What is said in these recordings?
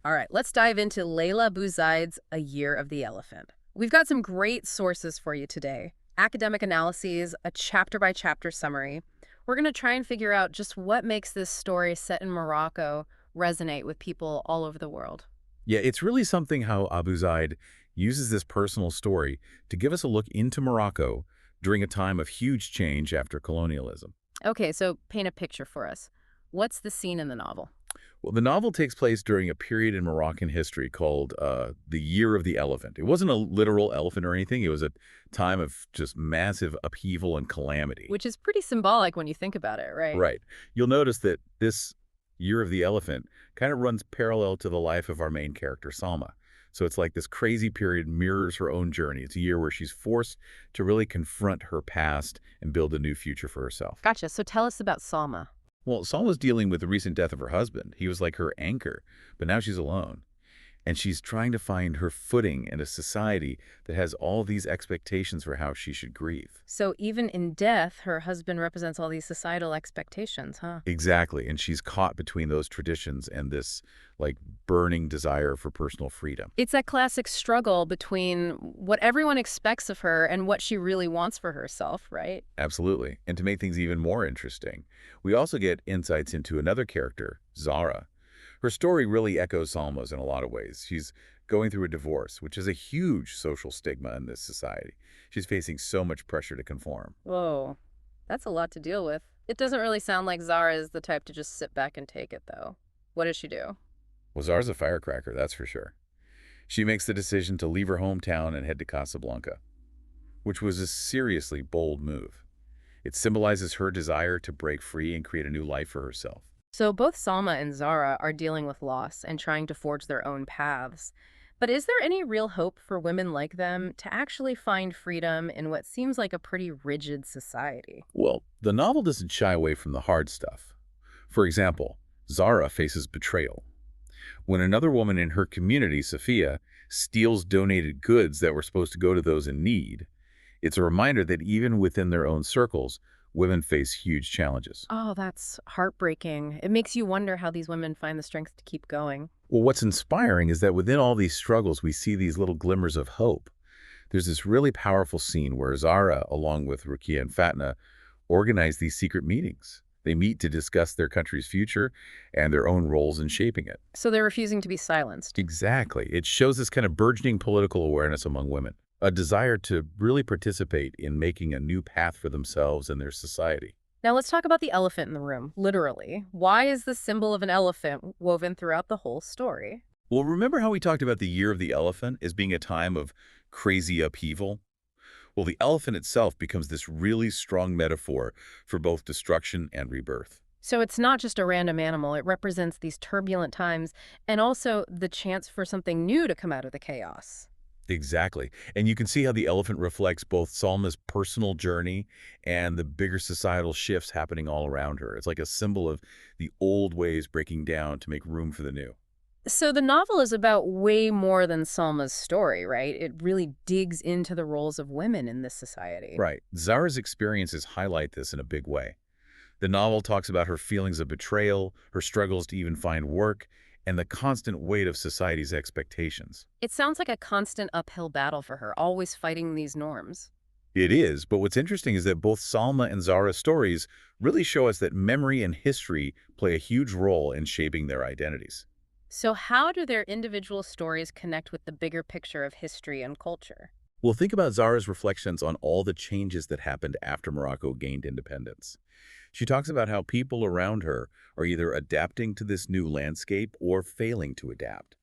All right, let's dive into LEILA ABOUZEID's A Year of the Elephant. We've got some great sources for you today. Academic analyses, a chapter-by-chapter summary. We're going to try and figure out just what makes this story set in Morocco resonate with people all over the world. Yeah, it's really something how Abu Zaid uses this personal story to give us a look into Morocco during a time of huge change after colonialism. Okay, so paint a picture for us. What's the scene in the novel? Well, the novel takes place during a period in Moroccan history called the Year of the Elephant. It wasn't a literal elephant or anything. It was a time of just massive upheaval and calamity. Which is pretty symbolic when you think about it, right? Right. You'll notice that this Year of the Elephant kind of runs parallel to the life of our main character, Salma. So it's like this crazy period mirrors her own journey. It's a year where she's forced to really confront her past and build a new future for herself. Gotcha. So tell us about Salma. Well, Salma's dealing with the recent death of her husband. He was like her anchor, but now she's alone. And she's trying to find her footing in a society that has all these expectations for how she should grieve. So even in death, her husband represents all these societal expectations, huh? Exactly. And she's caught between those traditions and this like burning desire for personal freedom. It's that classic struggle between what everyone expects of her and what she really wants for herself, right? Absolutely. And to make things even more interesting, we also get insights into another character, Zara. Her story really echoes Salma's in a lot of ways. She's going through a divorce, which is a huge social stigma in this society. She's facing so much pressure to conform. Whoa, that's a lot to deal with. It doesn't really sound like Zara is the type to just sit back and take it, though. What does she do? Well, Zara's a firecracker, that's for sure. She makes the decision to leave her hometown and head to Casablanca, which was a seriously bold move. It symbolizes her desire to break free and create a new life for herself. So both Salma and Zara are dealing with loss and trying to forge their own paths. But is there any real hope for women like them to actually find freedom in what seems like a pretty rigid society? Well, the novel doesn't shy away from the hard stuff. For example, Zara faces betrayal. When another woman in her community, Sophia, steals donated goods that were supposed to go to those in need, it's a reminder that even within their own circles, women face huge challenges. Oh, that's heartbreaking. It makes you wonder how these women find the strength to keep going. Well, what's inspiring is that within all these struggles, we see these little glimmers of hope. There's this really powerful scene where Zara, along with Rukia and Fatna, organize these secret meetings. They meet to discuss their country's future and their own roles in shaping it. So they're refusing to be silenced. Exactly. It shows this kind of burgeoning political awareness among women, a desire to really participate in making a new path for themselves and their society. Now let's talk about the elephant in the room, literally. Why is the symbol of an elephant woven throughout the whole story? Well, remember how we talked about the Year of the Elephant as being a time of crazy upheaval? Well, the elephant itself becomes this really strong metaphor for both destruction and rebirth. So it's not just a random animal, it represents these turbulent times and also the chance for something new to come out of the chaos. Exactly. And you can see how the elephant reflects both Salma's personal journey and the bigger societal shifts happening all around her. It's like a symbol of the old ways breaking down to make room for the new. So the novel is about way more than Salma's story, right? It really digs into the roles of women in this society. Right. Zara's experiences highlight this in a big way. The novel talks about her feelings of betrayal, her struggles to even find work, and the constant weight of society's expectations. It sounds like a constant uphill battle for her, always fighting these norms. It is, but what's interesting is that both Salma and Zara's stories really show us that memory and history play a huge role in shaping their identities. So how do their individual stories connect with the bigger picture of history and culture? Well, think about Zara's reflections on all the changes that happened after Morocco gained independence. She talks about how people around her are either adapting to this new landscape or failing to adapt.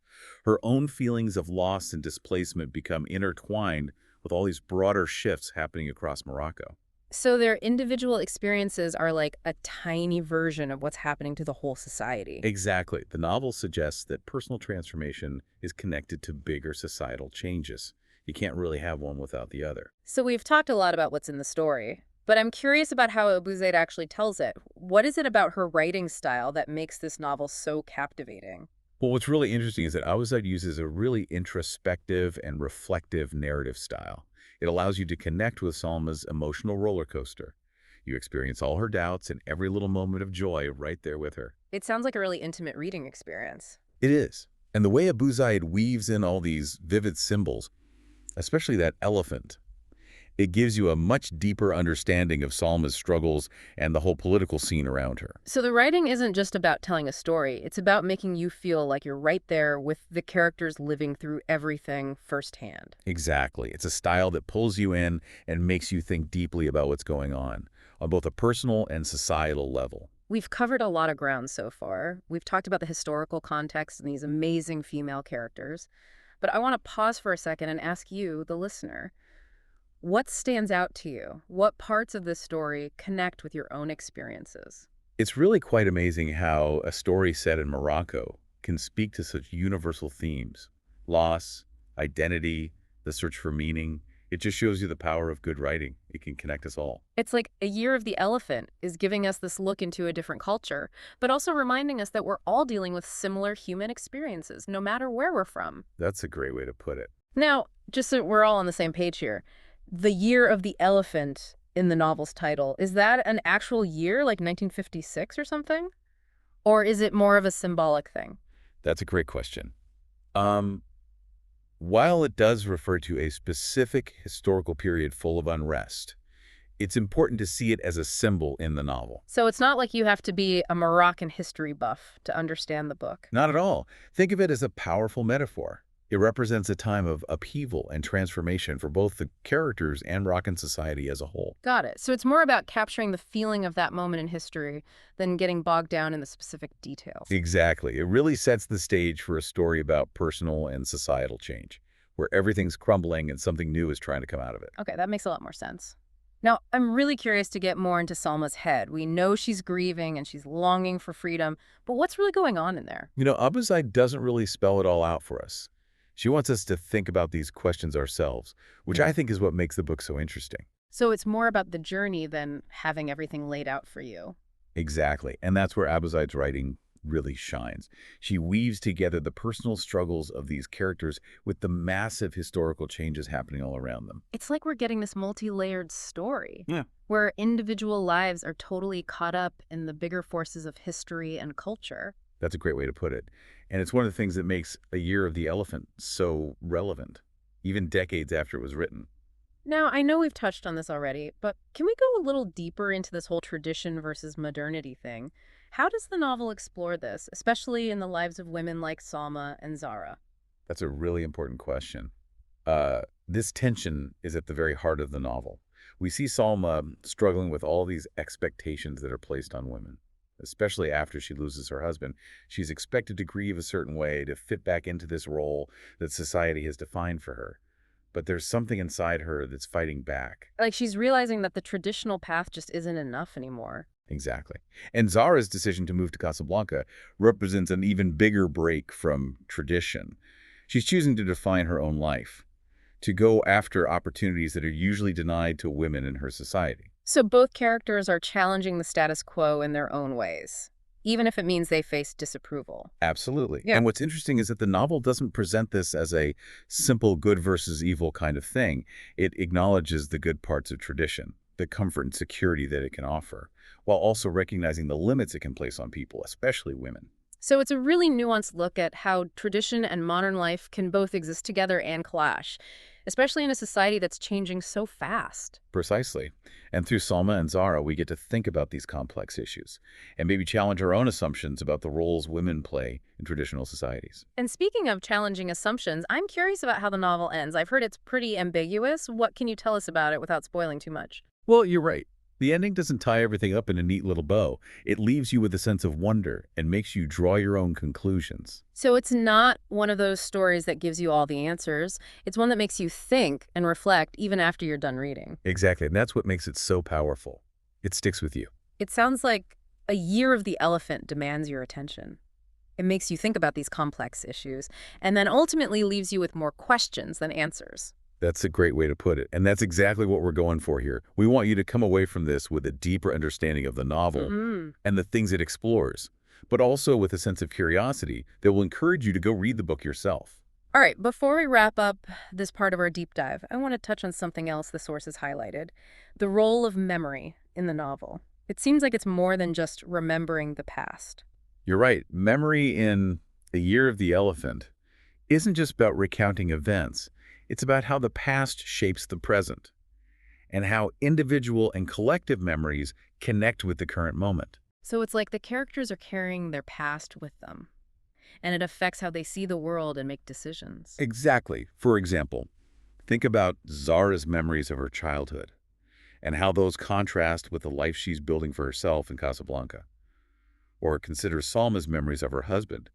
Her own feelings of loss and displacement become intertwined with all these broader shifts happening across Morocco. So their individual experiences are like a tiny version of what's happening to the whole society. Exactly. The novel suggests that personal transformation is connected to bigger societal changes. You can't really have one without the other. So we've talked a lot about what's in the story, but I'm curious about how Abuzaid actually tells it. What is it about her writing style that makes this novel so captivating? Well, what's really interesting is that Awazad uses a really introspective and reflective narrative style. It allows you to connect with Salma's emotional roller coaster. You experience all her doubts and every little moment of joy right there with her. It sounds like a really intimate reading experience. It is. And the way Abuzaid weaves in all these vivid symbols, especially that elephant, it gives you a much deeper understanding of Salma's struggles and the whole political scene around her. So the writing isn't just about telling a story. It's about making you feel like you're right there with the characters living through everything firsthand. Exactly. It's a style that pulls you in and makes you think deeply about what's going on both a personal and societal level. We've covered a lot of ground so far. We've talked about the historical context and these amazing female characters. But I want to pause for a second and ask you, the listener, what stands out to you? What parts of this story connect with your own experiences? It's really quite amazing how a story set in Morocco can speak to such universal themes: loss, identity, the search for meaning. It just shows you the power of good writing. It can connect us all. It's like A Year of the Elephant is giving us this look into a different culture, but also reminding us that we're all dealing with similar human experiences, no matter where we're from. That's a great way to put it. Now, just so we're all on the same page here, the Year of the Elephant in the novel's title, is that an actual year, like 1956 or something? Or is it more of a symbolic thing? That's a great question. Um, while it does refer to a specific historical period full of unrest, it's important to see it as a symbol in the novel. So it's not like you have to be a Moroccan history buff to understand the book. Not at all. Think of it as a powerful metaphor. It represents a time of upheaval and transformation for both the characters and Moroccan society as a whole. Got it. So it's more about capturing the feeling of that moment in history than getting bogged down in the specific details. Exactly. It really sets the stage for a story about personal and societal change, where everything's crumbling and something new is trying to come out of it. Okay, that makes a lot more sense. Now, I'm really curious to get more into Salma's head. We know she's grieving and she's longing for freedom, but what's really going on in there? Abuzai doesn't really spell it all out for us. She wants us to think about these questions ourselves, which I think is what makes the book so interesting. So it's more about the journey than having everything laid out for you. Exactly. And that's where Abuzaid's writing really shines. She weaves together the personal struggles of these characters with the massive historical changes happening all around them. It's like we're getting this multi-layered story Yeah. where individual lives are totally caught up in the bigger forces of history and culture. That's a great way to put it. And it's one of the things that makes A Year of the Elephant so relevant, even decades after it was written. Now, I know we've touched on this already, but can we go a little deeper into this whole tradition versus modernity thing? How does the novel explore this, especially in the lives of women like Salma and Zara? That's a really important question. This tension is at the very heart of the novel. We see Salma struggling with all these expectations that are placed on women, especially after she loses her husband. She's expected to grieve a certain way, to fit back into this role that society has defined for her. But there's something inside her that's fighting back. Like she's realizing that the traditional path just isn't enough anymore. Exactly. And Zara's decision to move to Casablanca represents an even bigger break from tradition. She's choosing to define her own life, to go after opportunities that are usually denied to women in her society. So both characters are challenging the status quo in their own ways, even if it means they face disapproval. Absolutely. Yeah. And what's interesting is that the novel doesn't present this as a simple good versus evil kind of thing. It acknowledges the good parts of tradition, the comfort and security that it can offer, while also recognizing the limits it can place on people, especially women. So it's a really nuanced look at how tradition and modern life can both exist together and clash, especially in a society that's changing so fast. Precisely. And through Salma and Zara, we get to think about these complex issues and maybe challenge our own assumptions about the roles women play in traditional societies. And speaking of challenging assumptions, I'm curious about how the novel ends. I've heard it's pretty ambiguous. What can you tell us about it without spoiling too much? Well, you're right. The ending doesn't tie everything up in a neat little bow. It leaves you with a sense of wonder and makes you draw your own conclusions. So it's not one of those stories that gives you all the answers. It's one that makes you think and reflect even after you're done reading. Exactly, and that's what makes it so powerful. It sticks with you. It sounds like A Year of the Elephant demands your attention. It makes you think about these complex issues and then ultimately leaves you with more questions than answers. That's a great way to put it, and that's exactly what we're going for here. We want you to come away from this with a deeper understanding of the novel and the things it explores, but also with a sense of curiosity that will encourage you to go read the book yourself. All right, before we wrap up this part of our deep dive, I want to touch on something else the sources highlighted, the role of memory in the novel. It seems like it's more than just remembering the past. You're right. Memory in The Year of the Elephant isn't just about recounting events. It's about how the past shapes the present and how individual and collective memories connect with the current moment. So it's like the characters are carrying their past with them, and it affects how they see the world and make decisions. Exactly. For example, think about Zara's memories of her childhood and how those contrast with the life she's building for herself in Casablanca. Or consider Salma's memories of her husband.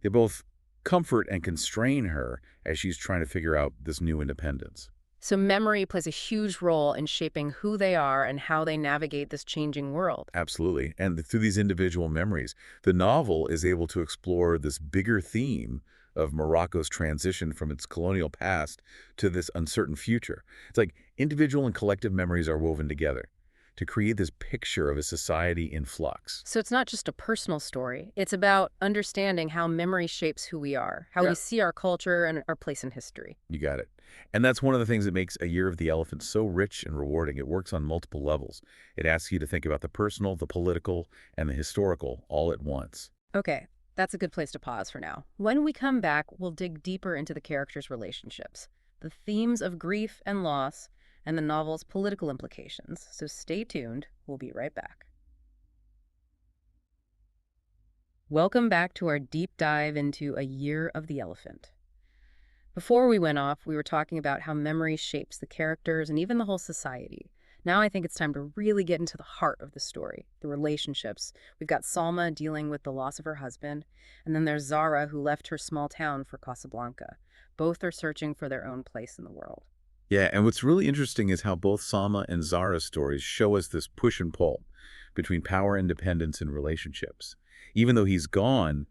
They both comfort and constrain her as she's trying to figure out this new independence. So memory plays a huge role in shaping who they are and how they navigate this changing world. Absolutely. And through these individual memories, the novel is able to explore this bigger theme of Morocco's transition from its colonial past to this uncertain future. It's like individual and collective memories are woven together to create this picture of a society in flux. So it's not just a personal story. It's about understanding how memory shapes who we are, how Yeah. we see our culture and our place in history. You got it. And that's one of the things that makes A Year of the Elephant so rich and rewarding. It works on multiple levels. It asks you to think about the personal, the political, and the historical all at once. Okay, that's a good place to pause for now. When we come back, we'll dig deeper into the characters' relationships, the themes of grief and loss, and the novel's political implications. So stay tuned. We'll be right back. Welcome back to our deep dive into A Year of the Elephant. Before we went off, we were talking about how memory shapes the characters and even the whole society. Now I think it's time to really get into the heart of the story, the relationships. We've got Salma dealing with the loss of her husband, and then there's Zara who left her small town for Casablanca. Both are searching for their own place in the world. Yeah, and what's really interesting is how both Salma and Zara's stories show us this push and pull between power, independence, and relationships. Even though he's gone,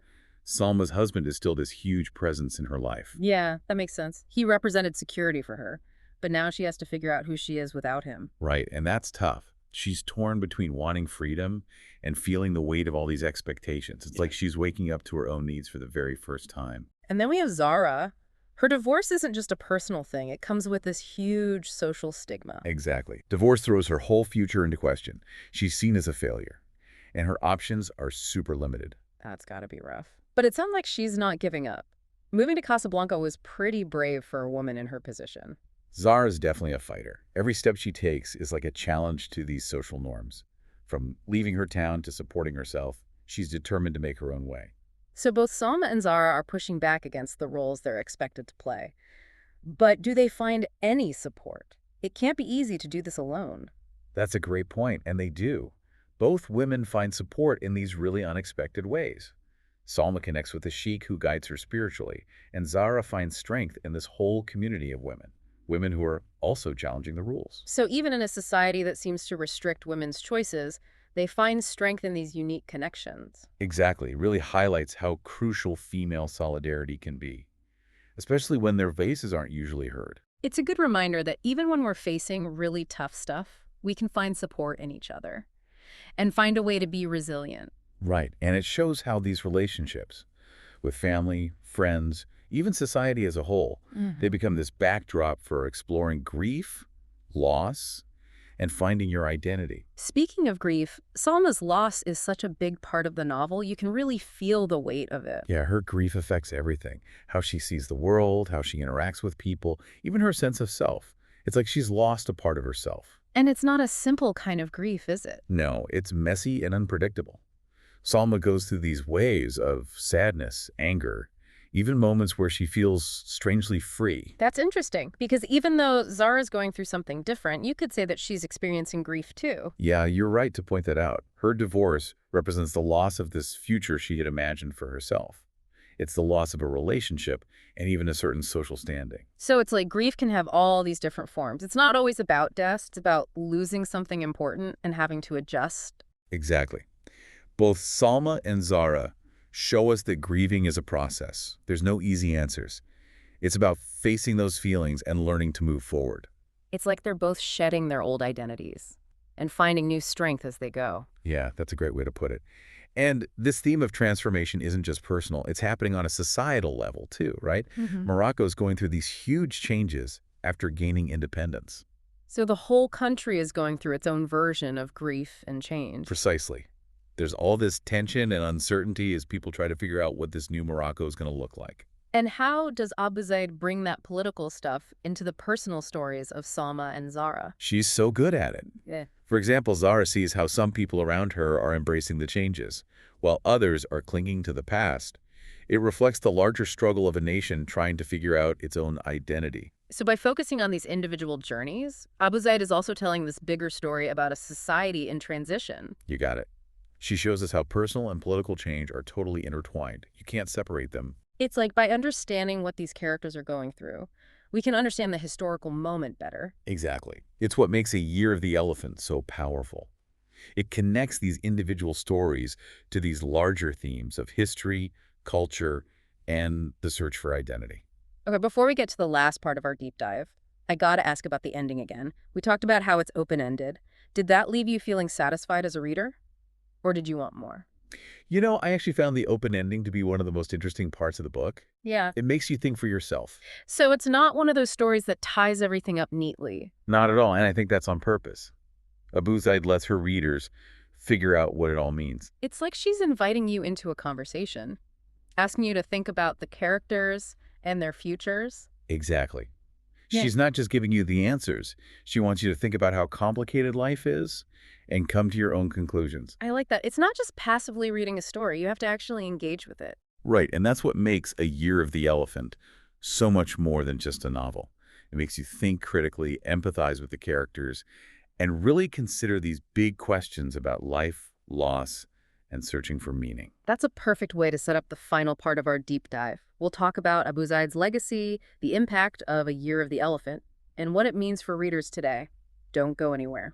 Salma's husband is still this huge presence in her life. Yeah, that makes sense. He represented security for her, but now she has to figure out who she is without him. Right, and that's tough. She's torn between wanting freedom and feeling the weight of all these expectations. It's like she's waking up to her own needs for the very first time. And then we have Zara. Her divorce isn't just a personal thing. It comes with this huge social stigma. Exactly. Divorce throws her whole future into question. She's seen as a failure, and her options are super limited. That's gotta be rough. But it sounds like she's not giving up. Moving to Casablanca was pretty brave for a woman in her position. Zara's definitely a fighter. Every step she takes is like a challenge to these social norms. From leaving her town to supporting herself, she's determined to make her own way. So both Salma and Zara are pushing back against the roles they're expected to play. But do they find any support? It can't be easy to do this alone. That's a great point, and they do. Both women find support in these really unexpected ways. Salma connects with the sheik who guides her spiritually, and Zara finds strength in this whole community of women who are also challenging the rules. So even in a society that seems to restrict women's choices, they find strength in these unique connections. Exactly. It really highlights how crucial female solidarity can be, especially when their voices aren't usually heard. It's a good reminder that even when we're facing really tough stuff, we can find support in each other and find a way to be resilient. Right. And it shows how these relationships with family, friends, even society as a whole, they become this backdrop for exploring grief, loss, and finding your identity. Speaking of grief, Salma's loss is such a big part of the novel. You can really feel the weight of it. Yeah, her grief affects everything. How she sees the world, how she interacts with people, even her sense of self. It's like she's lost a part of herself. And it's not a simple kind of grief, is it? No, it's messy and unpredictable. Salma goes through these waves of sadness, anger, even moments where she feels strangely free. That's interesting, because even though Zara's going through something different, you could say that she's experiencing grief too. Yeah, you're right to point that out. Her divorce represents the loss of this future she had imagined for herself. It's the loss of a relationship and even a certain social standing. So it's like grief can have all these different forms. It's not always about death. It's about losing something important and having to adjust. Exactly. Both Salma and Zara show us that grieving is a process. There's no easy answers. It's about facing those feelings and learning to move forward. It's like they're both shedding their old identities and finding new strength as they go. Yeah, that's a great way to put it. And this theme of transformation isn't just personal. It's happening on a societal level too, right? Morocco's going through these huge changes after gaining independence. So the whole country is going through its own version of grief and change. Precisely. There's all this tension and uncertainty as people try to figure out what this new Morocco is going to look like. And how does Abu Zaid bring that political stuff into the personal stories of Salma and Zara? She's so good at it. Yeah. For example, Zara sees how some people around her are embracing the changes, while others are clinging to the past. It reflects the larger struggle of a nation trying to figure out its own identity. So by focusing on these individual journeys, Abu Zaid is also telling this bigger story about a society in transition. You got it. She shows us how personal and political change are totally intertwined. You can't separate them. It's like by understanding what these characters are going through, we can understand the historical moment better. Exactly. It's what makes A Year of the Elephant so powerful. It connects these individual stories to these larger themes of history, culture, and the search for identity. Okay, before we get to the last part of our deep dive, I gotta ask about the ending again. We talked about how it's open-ended. Did that leave you feeling satisfied as a reader? Or did you want more? You know, I actually found the open ending to be one of the most interesting parts of the book. Yeah. It makes you think for yourself. So it's not one of those stories that ties everything up neatly. Not at all, and I think that's on purpose. Abu Zaid lets her readers figure out what it all means. It's like she's inviting you into a conversation, asking you to think about the characters and their futures. Exactly. Yeah. She's not just giving you the answers. She wants you to think about how complicated life is and come to your own conclusions. I like that. It's not just passively reading a story. You have to actually engage with it. Right, and that's what makes A Year of the Elephant so much more than just a novel. It makes you think critically, empathize with the characters, and really consider these big questions about life, loss, and searching for meaning. That's a perfect way to set up the final part of our deep dive. We'll talk about Abu Zaid's legacy, the impact of A Year of the Elephant, and what it means for readers today. Don't go anywhere.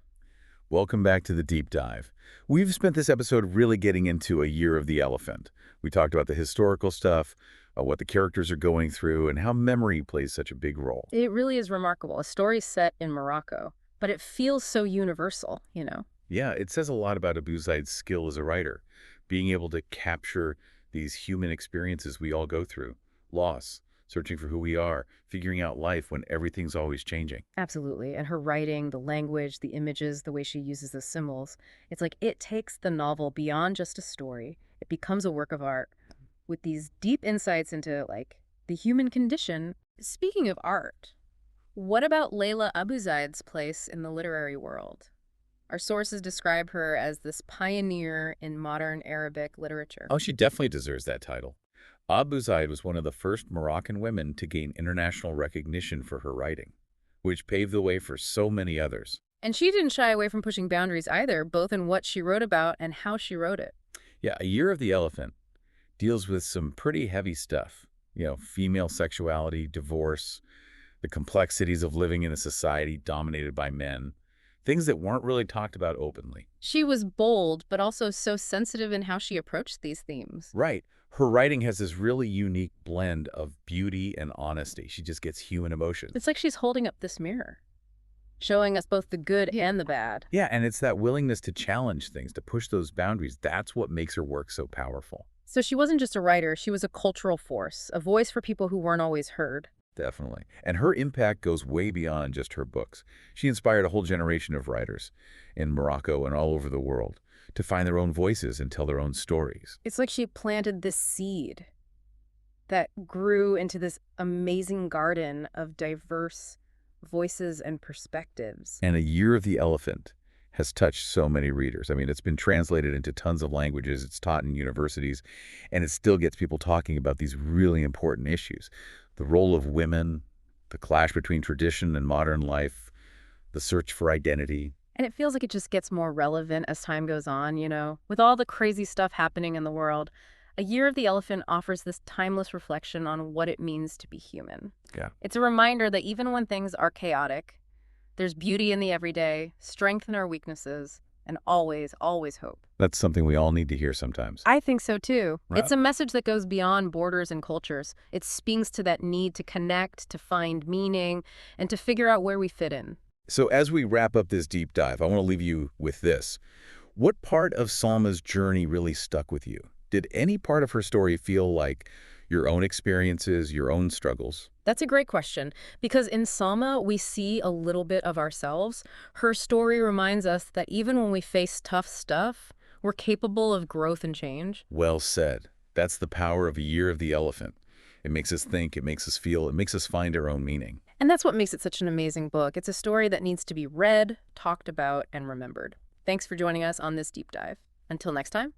Welcome back to the deep dive. We've spent this episode really getting into A Year of the Elephant. We talked about the historical stuff, what the characters are going through, and how memory plays such a big role. It really is remarkable. A story set in Morocco, but it feels so universal, you know? Yeah, it says a lot about Abu Zaid's skill as a writer, being able to capture these human experiences we all go through. Loss, searching for who we are, figuring out life when everything's always changing. Absolutely. And her writing, the language, the images, the way she uses the symbols, it's like it takes the novel beyond just a story. It becomes a work of art with these deep insights into, like, the human condition. Speaking of art, what about LEILA ABOUZEID's place in the literary world? Our sources describe her as this pioneer in modern Arabic literature. Oh, she definitely deserves that title. Abu Zaid was one of the first Moroccan women to gain international recognition for her writing, which paved the way for so many others. And she didn't shy away from pushing boundaries either, both in what she wrote about and how she wrote it. Yeah, A Year of the Elephant deals with some pretty heavy stuff. You know, female sexuality, divorce, the complexities of living in a society dominated by men, things that weren't really talked about openly. She was bold, but also so sensitive in how she approached these themes. Right. Her writing has this really unique blend of beauty and honesty. She just gets human emotions. It's like she's holding up this mirror, showing us both the good and the bad. Yeah, and it's that willingness to challenge things, to push those boundaries. That's what makes her work so powerful. So she wasn't just a writer, she was a cultural force, a voice for people who weren't always heard. Definitely. And her impact goes way beyond just her books. She inspired a whole generation of writers in Morocco and all over the world to find their own voices and tell their own stories. It's like she planted this seed that grew into this amazing garden of diverse voices and perspectives. And A Year of the Elephant has touched so many readers. I mean, it's been translated into tons of languages. It's taught in universities, and it still gets people talking about these really important issues. The role of women, the clash between tradition and modern life, the search for identity. And it feels like it just gets more relevant as time goes on, you know? With all the crazy stuff happening in the world, A Year of the Elephant offers this timeless reflection on what it means to be human. Yeah. It's a reminder that even when things are chaotic, there's beauty in the everyday, strength in our weaknesses, and always, always hope. That's something we all need to hear sometimes. I think so too. Right. It's a message that goes beyond borders and cultures. It speaks to that need to connect, to find meaning, and to figure out where we fit in. So as we wrap up this deep dive, I want to leave you with this. What part of Salma's journey really stuck with you? Did any part of her story feel like your own experiences, your own struggles? That's a great question, because in Salma, we see a little bit of ourselves. Her story reminds us that even when we face tough stuff, We're capable of growth and change. Well said. That's the power of a year of the elephant. It makes us think, it makes us feel, it makes us find our own meaning. And that's what makes it such an amazing book. It's a story that needs to be read, talked about, and remembered. Thanks for joining us on this deep dive. Until next time.